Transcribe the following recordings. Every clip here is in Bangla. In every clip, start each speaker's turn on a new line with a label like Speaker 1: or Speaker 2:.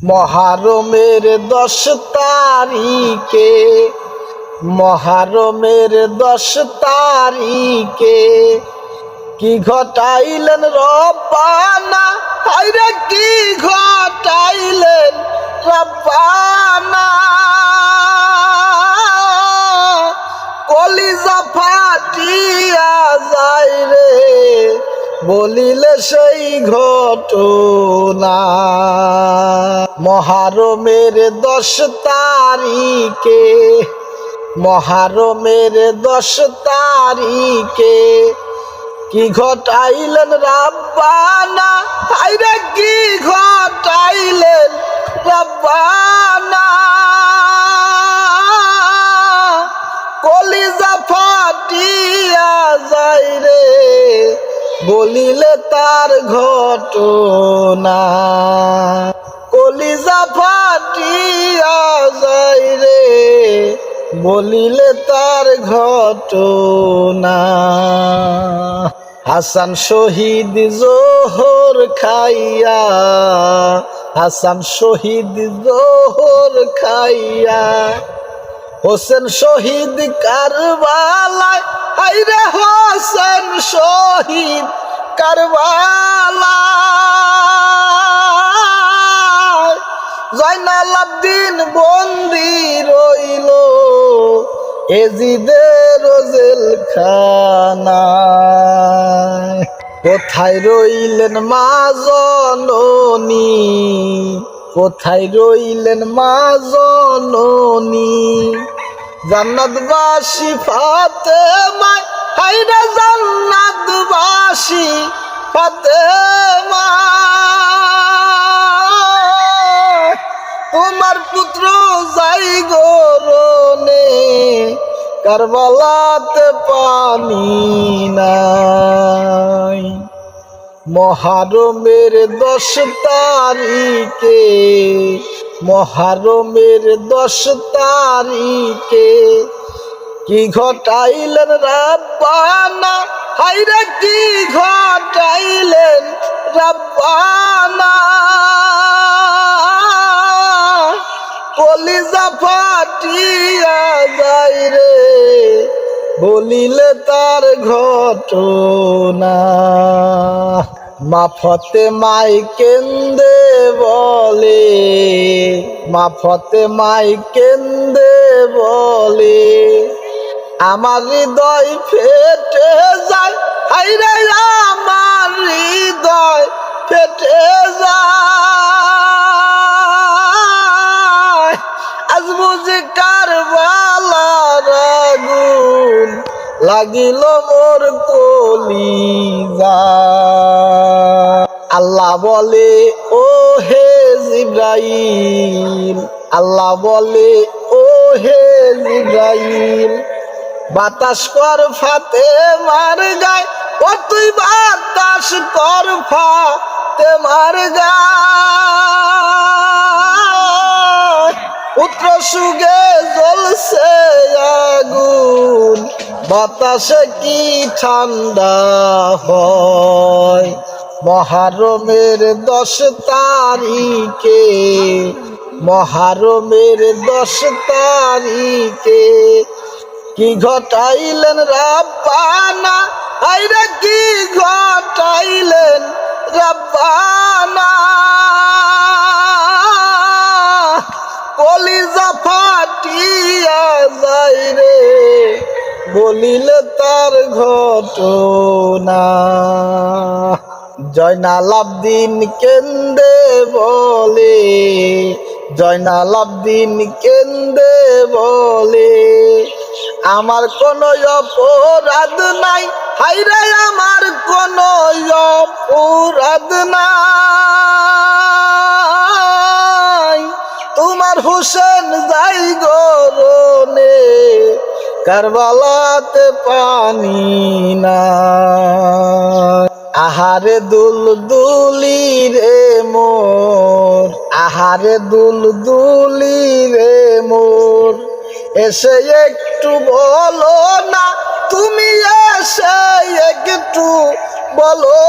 Speaker 1: মহরমের 10 তারিখে, মহরমের 10 তারিখে কি ঘটাইলেন রব্বানা, হায়রে কি ঘটাইলেন রব্বানা। কলিজা ফাটিয়া যায় রে বলিলে সেই ঘটনা। মহরমের 10 তারিখে, মহরমের 10 তারিখে কি ঘটাইলেন রব্বানা, হায়রে কি ঘটাইলেন রব্বানা। কলিজা ফাটিয়া যায় রে বলিলে তার ঘটনা। কলিজা ফাটিয়া যায় রে বলিলে তার ঘটনা। হাসান শহীদ জোহর খাইয়া, হাসান শহীদ জোহর খাইয়া হোসেন শহীদ কারবালায়, হায়রে হোসেন শহীদ কারবালায়। জয়নাল আবদিন বন্দি রইল এজিদের জেলখানায়। কোথায় রইলেন মা জননী, কোথায় রইলেন মা জননী। জান্নাতবাসী ফাতেমা, হায়রে জান্নাতবাসী ফাতেমা। তোমার পুত্র যাই গরনে কারবালাতে পানি নাই। মহরমের 10 তারিখে, মহরমের 10 তারিখে কি ঘটাইলেন রব্বানা, হায়রে কি ঘটাইলেন রব্বানা। কলিজা ফাটিয়া যায় রে বলিলে তার ঘটনা। মা ফাতেমাই কেন্দে বলে, মা ফাতেমাই কেন্দে বলে আমার হৃদয় ফেটে যায়, হায়রে আমার হৃদয় ফেটে যায়। আজ বুঝি কারবালার আগুন লাগিল মোর কলিজা। আল্লাহ বলে ও হে জিবরাইল, আল্লাহ বলে ও হে জিবরাইল বাতাস কর ফাতেমার গায়, ও তুই বাতাস কর ফাতেমার গায়। পুত্র সুগে জ্বলছে আগুন, বাতাসে কি ঠান্ডা হয়। মহরমের 10 তারিখে, মহরমের 10 তারিখে কি ঘটাইলেন রব্বানা, হায়রে কি ঘটাইলেন রব্বানা। কলিজা ফাটিয়া যায় রে বলিলে তার ঘটনা। জয়নাল আবদিন কেন্দে বলে, জয়নাল আবদিন কেন্দে বলে আমার কোনো অপরাধ নাই, হায়রে আমার কোনো অপরাধ নাই। তোমার হোসেন যাই গরনে কারবালাতে পানি নাই। আহারে দুলদুলি রে মোর, আহারে দুলদুলি রে মোর এসে একটু বলো না, তুমি এসে একটু বলো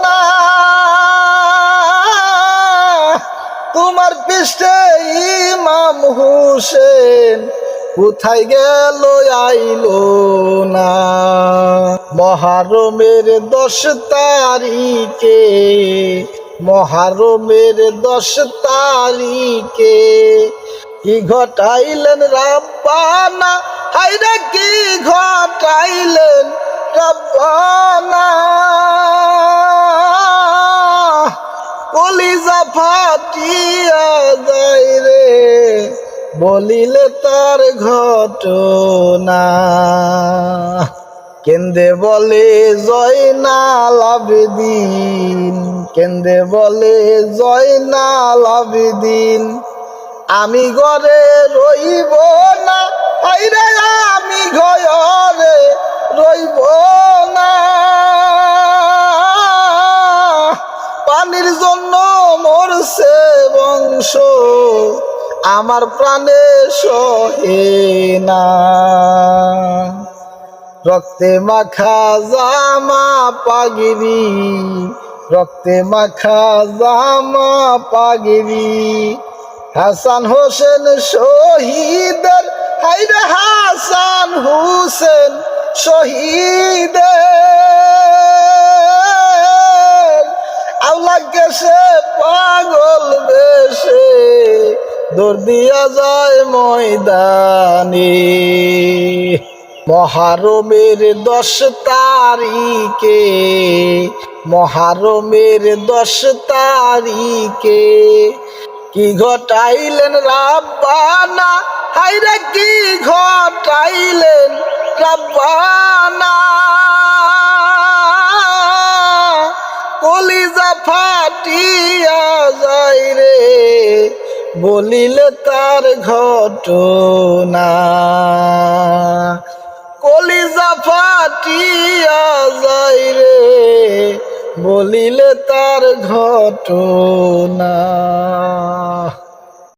Speaker 1: না। তোমার পৃষ্ঠে ইমাম হুসেন কোথায় গেল আইলো না। মহরমের 10 তারিখে, মহরমের 10 তারিখে কি ঘটাইলেন রাব্বানা, হায়রে কি ঘটাইলেন রাব্বানা। কলিজা ফাটিয়া যায় রে বলিলে তার ঘটনা। কেন্দে বলে জয়নাল আবেদিন, কেন্দে বলে জয়নাল আবেদিন, আমি ঘরে রইব না, হায়রে আমি ঘরে রইব না। পানির জন্য মরছে বংশ, আমার প্রাণে সহে না। রক্তে মাখা জামা পাগড়ি, রক্তে মাখা জামা পাগড়ি, হাসান হোসেন শহীদের, হায়রে হাসান হোসেন শহীদের। আল্লাহ গেছে পাগল বেশে, দৌড় দিয়া যায় ময়দানে। মহরমের 10 তারিখে, মহরমের 10 তারিখে কি ঘটাইলেন রাব্বানা, হায়রে কি ঘটাইলেন রাব্বানা। কলিজা ফাটিয়া যায় রে বলিলে তার ঘটনা। কলিজা ফাটিয়া যায় রে বলিলে তার ঘটনা।